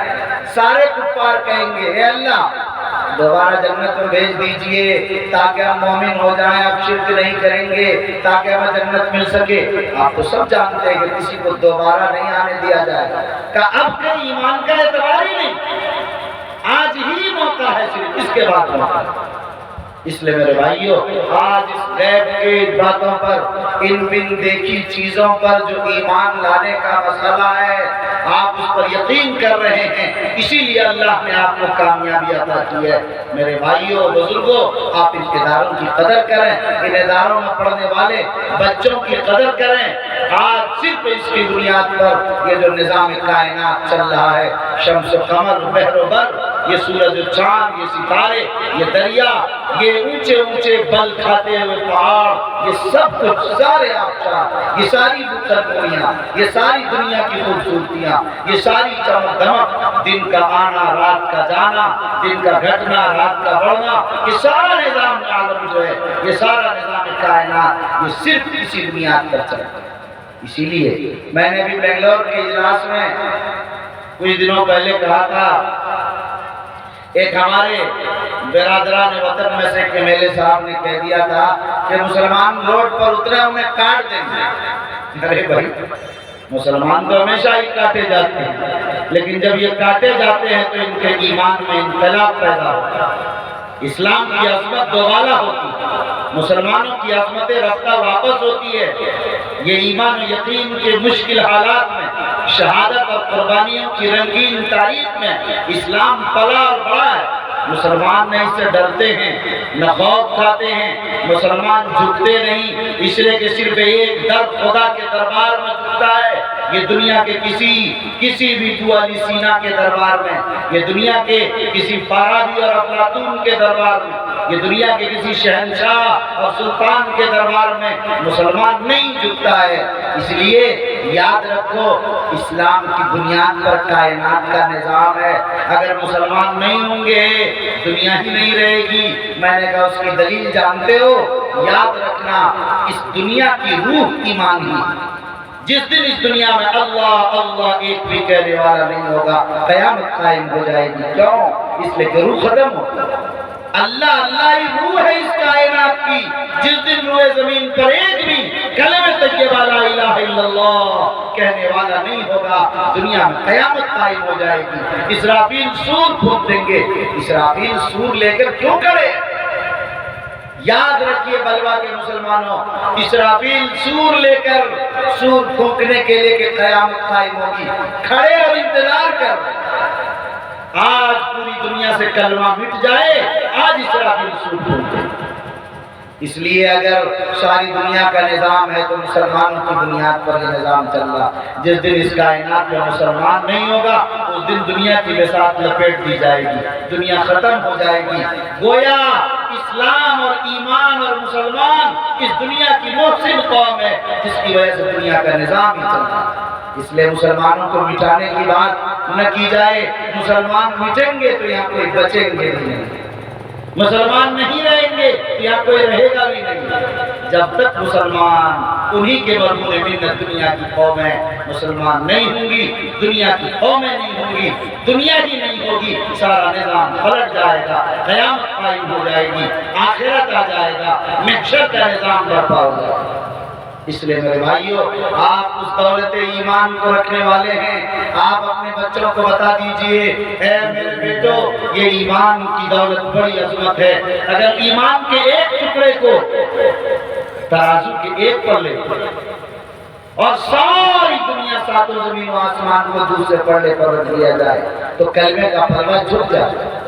سارے کفار کہیں گے اے اللہ دوبارہ جنت میں بھیج دیجئے تاکہ ہم مومن ہو جائیں، اب شرک نہیں کریں گے، تاکہ ہمیں جنت مل سکے۔ آپ تو سب جانتے ہیں کہ کسی کو دوبارہ نہیں آنے دیا جائے گا، کہ اب کے ایمان کا اعتبار ہی نہیں، آج ہی موقع ہے، صرف اس کے بعد موقع ہے۔ اس لیے میرے بھائیوں، آج اس غیب کی باتوں پر، ان بن دیکھی چیزوں پر جو ایمان لانے کا مسئلہ ہے، آپ اس پر یقین کر رہے ہیں، اسی لیے اللہ نے آپ کو کامیابی عطا کی ہے۔ میرے بھائیوں بزرگوں، آپ ان اداروں کی قدر کریں، ان اداروں میں پڑھنے والے بچوں کی قدر کریں۔ آج صرف اس کی بنیاد پر یہ جو نظام کائنات چل رہا ہے، شمس و قمر، بحر و بر، یہ سورج و چاند، یہ ستارے، یہ دریا، یہ اونچے اونچے بل کھاتے ہوئے پہاڑ، یہ سب کچھ، سارے آفتاب، یہ ساری مقدمیاں، یہ ساری دنیا کی خوبصورتیاں، یہ ساری چمک دمک، دن کا آنا رات کا جانا، دن کا گھٹنا رات کا بڑھنا، یہ سارا نظام عالم جو ہے، یہ سارا نظام کائنات، یہ صرف اسی بنیاد پر چلتا ہے۔ اسی لیے میں نے بھی بنگلور کے اجلاس میں کچھ دنوں پہلے کہا تھا، ایک ہمارے برادران وطن میں سے ایک ایم ایل اے صاحب نے کہہ دیا تھا کہ مسلمان روڈ پر اترے انہیں کاٹ دیں گے۔ ارے بھائی، مسلمان تو ہمیشہ ہی کاٹے جاتے ہیں، لیکن جب یہ کاٹے جاتے ہیں تو ان کے ایمان میں انقلاب پیدا ہوتا ہے، اسلام کی عظمت دوبالا ہوتی ہے، مسلمانوں کی عظمتیں رفتہ واپس ہوتی ہے۔ یہ ایمان و یقین کے مشکل حالات میں، شہادت اور قربانیوں کی رنگین تاریخ میں اسلام پلا اور بڑا ہے۔ مسلمان نہ اس سے ڈرتے ہیں، نہ خوف کھاتے ہیں، مسلمان جھکتے نہیں، اس لیے کہ صرف ایک در خدا کے دربار میں جھکتا ہے، یہ دنیا کے کسی بھی تو علی سینا کے دربار میں، یہ دنیا کے کسی فارابی اور افلاطون کے دربار میں، یہ دنیا کے کسی شہنشاہ اور سلطان کے دربار میں مسلمان نہیں جھکتا ہے۔ اس لیے یاد رکھو، اسلام کی بنیاد پر کائنات کا نظام ہے، اگر مسلمان نہیں ہوں گے دنیا ہی نہیں رہے گی۔ میں نے کہا اس کی دلیل جانتے ہو؟ یاد رکھنا، اس دنیا کی روح ایمان ہی، جس دن اس دنیا میں اللہ اللہ ایک بھی کہنے والا نہیں ہوگا، قیامت قائم ہو جائے گی۔ کیوں؟ اس لیے کہ روح ختم ہو، اللہ اللہ ہی روح ہے اس کائنات کی۔ جس دن روح زمین پر ایک بھی کلمہ طیبہ لا الہ الا اللہ کہنے والا نہیں ہوگا، دنیا میں قیامت قائم ہو جائے گی۔ اسرافیل سور پھونک دیں گے۔ اسرافیل سور لے کر کیوں کرے؟ یاد رکھیے بلوا کے مسلمانوں، اسرافیل سور لے کر سور پھونکنے کے لیے کہ قیامت قائم ہوگی، کھڑے اور انتظار کر۔ آج پوری دنیا سے کلمہ مٹ جائے، آج اسرافیل سور پھونکے۔ اس لیے اگر ساری دنیا کا نظام ہے تو مسلمانوں کی بنیاد پر یہ نظام چل رہا۔ جس دن اس کائنات میں مسلمان نہیں ہوگا، اس دن دنیا کی بساط لپیٹ دی جائے گی، دنیا ختم ہو جائے گی۔ گویا اسلام اور ایمان اور مسلمان اس دنیا کی محسن قوم ہے، جس کی وجہ سے دنیا کا نظام ہی چل رہا ہے۔ اس لیے مسلمانوں کو مٹانے کی بات نہ کی جائے۔ مسلمان مٹیں گے تو یہاں کوئی بچیں گے نہیں، مسلمان نہیں رہیں گے تو یہاں کوئی رہے گا بھی نہیں۔ جب تک مسلمان انہی کے مرہون منت دنیا کی قومیں مسلمان نہیں ہوں گی، دنیا کی قومیں نہیں ہوں گی، دنیا ہی نہیں ہوگی، سارا نظام پلٹ جائے گا، قیامت قائم ہو جائے گی، آخرت آ جائے گا، محشر کا نظام برپا ہو جائے گا۔ اس لیے میرے بھائیوں، آپ اس دولت ایمان کو رکھنے والے ہیں، آپ اپنے بچوں کو بتا دیجئے، اے میرے بیٹو، یہ ایمان کی دولت بڑی عظمت ہے۔ اگر ایمان کے ایک ٹکڑے کو ترازو کے ایک پر لے اور ساری دنیا ساتوں زمین و آسمان کو دوسرے پلڑے پر رکھ دیا جائے تو کلمے کا پلڑا جھک جائے۔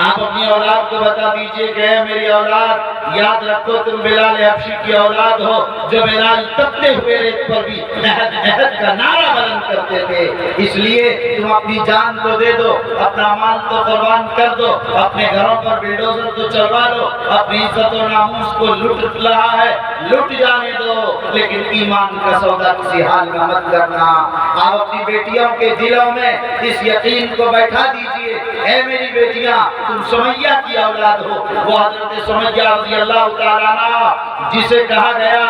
آپ اپنی اولاد کو بتا دیجئے کہ اے میری اولاد، یاد رکھو تم بلال حبشی کی اولاد ہو، جو بلال تپتے ہوئے ریت پر بھی عہد عہد کا نعرہ بلند کرتے تھے، اس لیے تم اپنی جان کو دے دو، اپنا مال تو قربان کر دو، اپنے گھروں پر بلڈوزر تو چلوا دو، اپنی عزت و ناموس کو لٹ رہا ہے لٹ جانے دو، لیکن ایمان کا سودا کسی حال میں مت کرنا۔ آپ اپنی بیٹیوں کے دلوں میں اس یقین کو بیٹھا دیجئے، اے میری بیٹیاں، تم سمیہ کی اولاد ہو، وہ حضرت سمیہ رضی اللہ تعالیٰ عنہ جسے کہا گیا،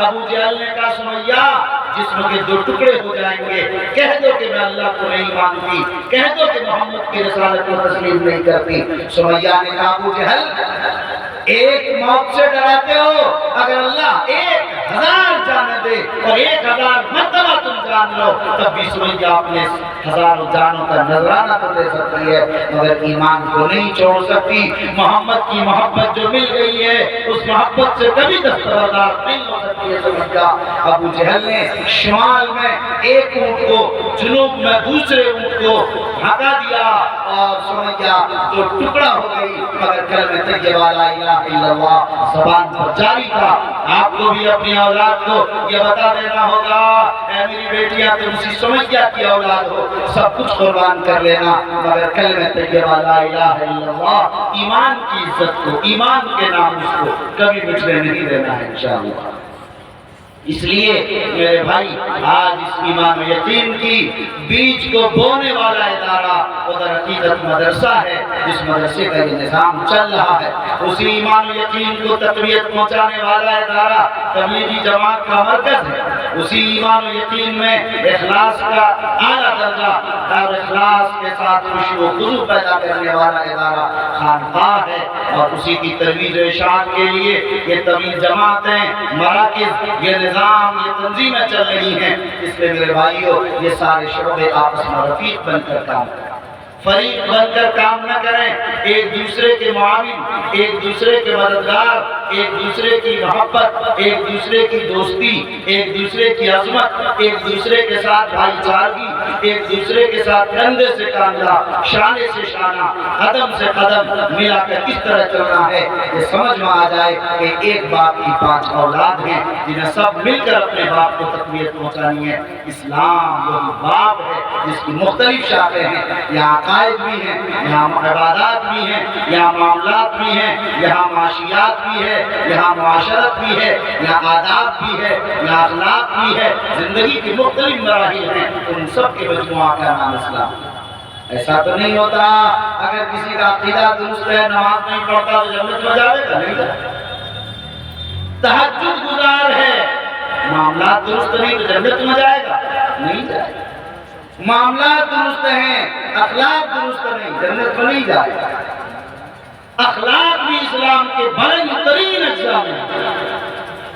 ابو جہل نے کہا سمیہ جسم کے 2 ٹکڑے ہو جائیں گے، کہہ دو کہ میں اللہ کو نہیں مانتی، کہہ دو کہ محمد کی رسالت کو تسلیم نہیں کرتی۔ سمیہ نے کہا ابو جہل ایک موت سے ڈراتے ہو، اگر اللہ 1000 جانیں دے اور 1000 مرتبہ تم جان لو تب بھی سمیہ اپنے 1000 جانوں کا نذرانہ تو دے سکتی ہے، مگر ایمان کو نہیں چھوڑ سکتی۔ محمد کی محبت جو مل گئی ہے اس محبت سے کبھی دستبردار نہیں ہو سکتی ہے سمیہ۔ ابو جہل نے شمال میں ایک اونٹ کو، جنوب میں دوسرے اونٹ کو ہٹا دیا اور سمیہ جو ٹکڑا ہو گئی، مگر کلمہ طیبہ لا الہ الا اللہ زبان پر جاری تھا۔ آپ کو بھی اپنی اولاد کو یہ بتا دینا ہوگا، اے میری بیٹیاں تم اسی سمیہ کی اولاد ہو، سب کچھ قربان کر لینا مگر کلمہ طیبہ لا الہ الا اللہ، ایمان کی عزت کو، ایمان کے ناموس کو کبھی مٹنے نہیں دینا ہے انشاءاللہ۔ اس لیے میرے بھائی، آج اس ایمان و یقین کی بیج کو بونے والا ادارہ ادھر عقیدت مدرسہ ہے، جس مدرسے کا یہ نظام چل رہا ہے۔ اسی ایمان و یقین کو تقویت پہنچانے والا ادارہ تبلیغی جماعت کا مرکز ہے۔ اسی ایمان و یقین میں اخلاص کا اعلیٰ درجہ اور اخلاص کے ساتھ خوشی و خضوع پیدا کرنے والا ادارہ خانقاہ ہے، اور اسی کی ترویج و اشاعت کے لیے یہ طویل جماعتیں، مراکز، یہ نظام، یہ تنظیمیں چل رہی ہیں۔ اس لئے میرے بھائیوں، یہ سارے شعبے آپس میں رفیق بن کر کام کریں، فریق بن کر کام نہ کریں، ایک دوسرے کے معاون، ایک دوسرے کے مددگار، ایک دوسرے کی محبت، ایک دوسرے کی دوستی، ایک دوسرے کی عظمت، ایک دوسرے کے ساتھ بھائی چارگی، ایک دوسرے کے ساتھ کندھے سے کاندھا، شانے سے شانہ، قدم سے قدم ملا کر کس طرح چلنا ہے، یہ سمجھ میں آ جائے کہ ایک باپ کی 5 اولاد ہیں جنہیں سب مل کر اپنے باپ کو تقویت پہنچانی ہے۔ اسلام وہی باپ ہے جس کی مختلف شاخیں ہیں، یہاں عقائد بھی ہیں، یہاں عبادات بھی ہیں، یہاں معاملات بھی ہیں، یہاں معاشیات بھی ہے، یہاں معاشرت بھی ہے، یہاں آداب بھی ہے، یہاں اخلاق بھی ہے، زندگی کی مختلف مراحل ہیں، ان سب کے مجموعہ کا نام اسلام۔ ایسا تو نہیں ہوتا اگر کسی کا عقیدہ درست ہے، نماز نہیں پڑھتا تو جنت میں جائے گا؟ نہیں جائے گا۔ تہجد گزار ہے، معاملات درست نہیں تو جنت میں جائے گا؟ نہیں جائے گا۔ معاملات درست ہیں، اخلاق درست نہیں، جنت میں نہیں جائے گا۔ اخلاق بھی اسلام کے بلند ترین اجزاء میں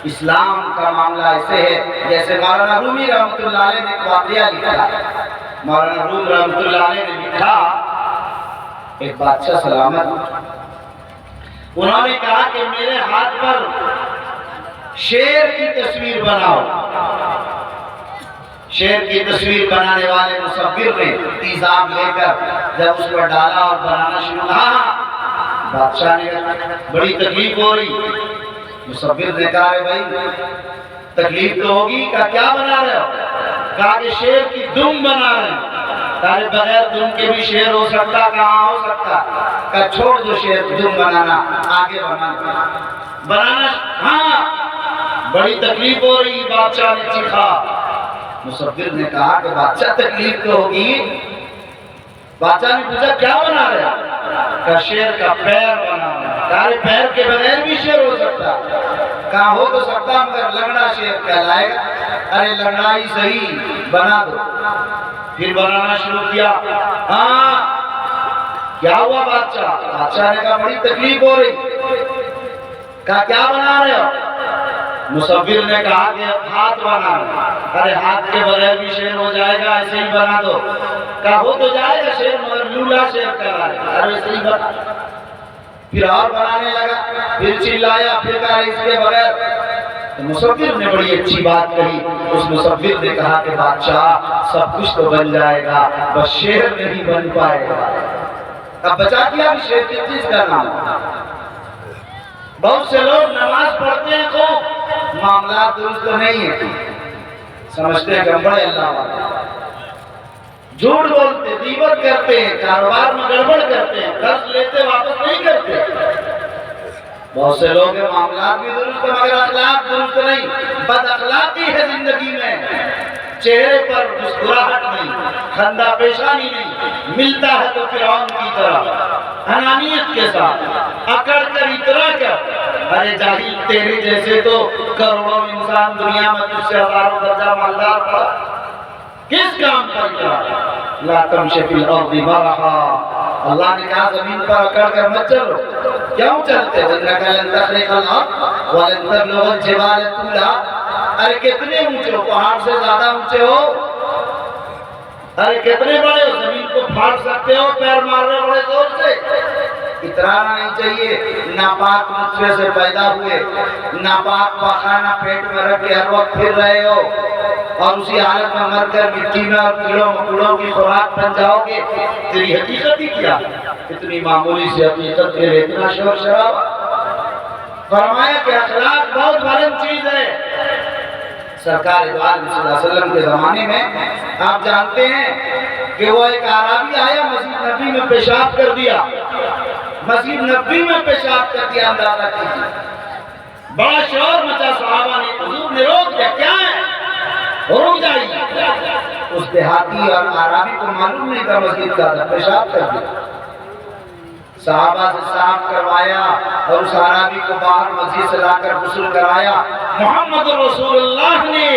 اسلام کا معاملہ ایسے ہے جیسے مولانا رومی رحمۃ اللہ علیہ نے ایک واقعہ لکھا۔ مولانا روم رحمۃ اللہ علیہ نے لکھا، ایک بادشاہ سلامت، انہوں نے کہا کہ میرے ہاتھ پر شیر کی تصویر بناؤ۔ شیر کی تصویر بنانے والے مصور نے تیزاب لے کر جب اس پر ڈالا اور بنانا شروع کیا، بادشاہ نے بڑی تکلیف ہو رہی۔ مصور نے کہا ہے بھائی تکلیف تو ہوگی، کیا بنا رہے ہو؟ کہا کہ شیر کی دم بنا رہے ہیں۔ کہا بغیر دم کے بھی شیر ہو سکتا؟ کہاں ہو سکتا؟ کہا چھوڑ دو شیر دم بنانا، آگے بنانا۔ ہاں بڑی تکلیف ہو رہی، بادشاہ نے چیخا۔ مصور نے کہا کہ بادشاہ تکلیف تو ہوگی۔ بادشاہ نے پوچھا کیا بنا رہے ہیں؟ کہا شیر کا پیر بنا رہے ہیں۔ کہا پیر کے بغیر بھی شیر ہو سکتا؟ کہا ہو تو سکتا مگر لنگڑا شیر کہلائے گا۔ ارے لنگڑا ہی صحیح، بنا دو۔ پھر بنانا شروع کیا۔ ہاں کیا ہوا بادشاہ؟ بادشاہ نے کہا بڑی تکلیف ہو رہی۔ کہا کیا بنا رہے ہو؟ مصور نے کہا کہ ہاتھ بنا، ارے ہاتھ کے بغیر بھی شیر ہو جائے گا، ایسے ہی بنا دو۔ کہا ہو تو جائے گا شیر مگر لولا شیر کر رہا ہے، ارے ایسے ہی بنا۔ پھر اور بنانے لگا، پھر چلایا، پھر کہا اس کے بغیر۔ تو مصور نے بڑی اچھی بات کہی، اس مصور نے کہا کہ بادشاہ سب کچھ تو بن جائے گا بس شیر نہیں بن پائے گا۔ اب بچا کیا بھی شیر کی چیز کا نام۔ بہت سے لوگ نماز پڑھتے ہیں تو معاملات درست نہیں ہیں، سمجھتے ہیں کہ ہم بڑے اللہ والے، جھوٹ بولتے، غیبت کرتے ہیں، کاروبار میں گڑبڑ کرتے ہیں، قرض لیتے واپس نہیں کرتے۔ بہت سے لوگ ہیں معاملات بھی درست ہیں مگر اخلاق درست نہیں، بد اخلاقی ہے زندگی میں، چہرے پر مسکراہٹ نہیں، خندہ پیشانی نہیں، ملتا ہے تو فرعون کی طرح انانیت کے ساتھ اکڑ کر اترا کر، ارے جاہل تیرے جیسے تو کروڑوں انسان دنیا میں تجھ سے ہزاروں درجہ مالدار پڑا، کس کام پر اترا؟ لا تمشی فی الارض مرحا، اللہ نے کہا زمین پر اکڑ کر مت چلو، کیوں چلتے ہو؟ انک لن تخرق الارض ولن تبلغ الجبال طولا، ارے کتنے اونچے ہو، پہاڑ سے زیادہ اونچے ہو، ارے کتنے بڑے ہو، زمین کو پھاڑ سکتے ہو پیر مار رہے بڑے زور سے۔ اترانا نہیں چاہیے، ناپاک نطفے سے پیدا ہوئے، ناپاک پاخانہ پیٹ میں رکھ کے ہر وقت پھر رہے ہو، اور اسی حالت میں مر کر مٹی میں اور کیڑوں مکوڑوں کی خوراک بن جاؤ گے۔ تیری حقیقت ہی کیا؟ اتنی معمولی سی حقیقت کے لیے اتنا شور شرابہ۔ فرمایا کہ اخلاق بہت بلند چیز ہے۔ سرکار دو عالم صلی اللہ علیہ وسلم کے زمانے میں آپ جانتے ہیں کہ وہ ایک اعرابی آیا، مسجد نبی میں پیشاب کر دیا، مسجد نبی میں پیشاب کر دیا، اندازہ کیجیے۔ بڑا شور مچا، صحابہ نے، حضور نے روک دیا، کیا ہے؟ رک جائیے۔ اس دیہاتی اور اعرابی کو معلوم نہیں تھا مسجد کا، پیشاب کر دیا، صحابہ سے صاف کروایا اور اس اعرابی کو باہر مسجد سے لا کر غسل کرایا۔ محمد رسول اللہ نے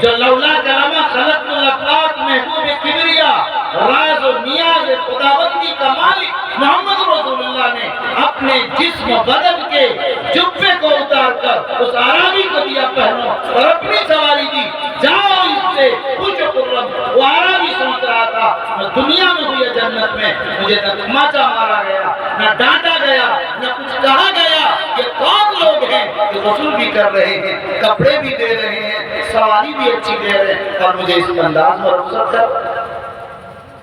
جو لولا کلمہ خلقت الافلاق محبوب کبریا راز و نیاز خداوندی کا مالک محمد رسول اللہ نے اپنے جسم و بدن کے جبے کو اتار کر اس اعرابی کو دیا پہنو، اور اپنی سواری دی، جاؤ اس سے پوچھو خرم۔ وہ اعرابی سوچ رہا تھا میں دنیا میں ہوئی جنت میں مجھے نہ تماچا مارا گیا، نہ ڈانٹا گیا، نہ کچھ کہا گیا، یہ کون لوگ ہیں کہ غسل بھی کر رہے ہیں، کپڑے بھی دے رہے ہیں، سواری بھی اچھی دے رہے ہیں، اور مجھے اس انداز میں رخصت کر۔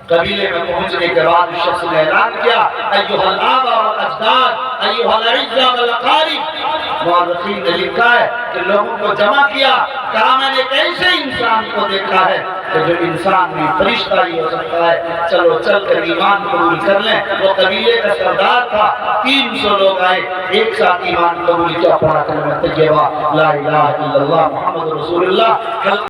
قبیلے میں پہنچنے کے بعد اس شخص نے اعلان کیا، ایھا الآباء والاجداد ایھا الاعزاء والاقارب۔ مورخین نے لکھا ہے کہ لوگوں کو جمع کیا، کہا میں نے ایک ایسے انسان کو دیکھا ہے کہ جو انسان بھی فرشتہ ہی ہو سکتا ہے، چلو چل کر ایمان قبول کر لیں۔ وہ قبیلے کا سردار تھا، 300 لوگ آئے، ایک ساتھ ایمان قبول کیا، پڑھا کلمہ طیبہ لا الہ الا اللہ محمد رسول اللہ۔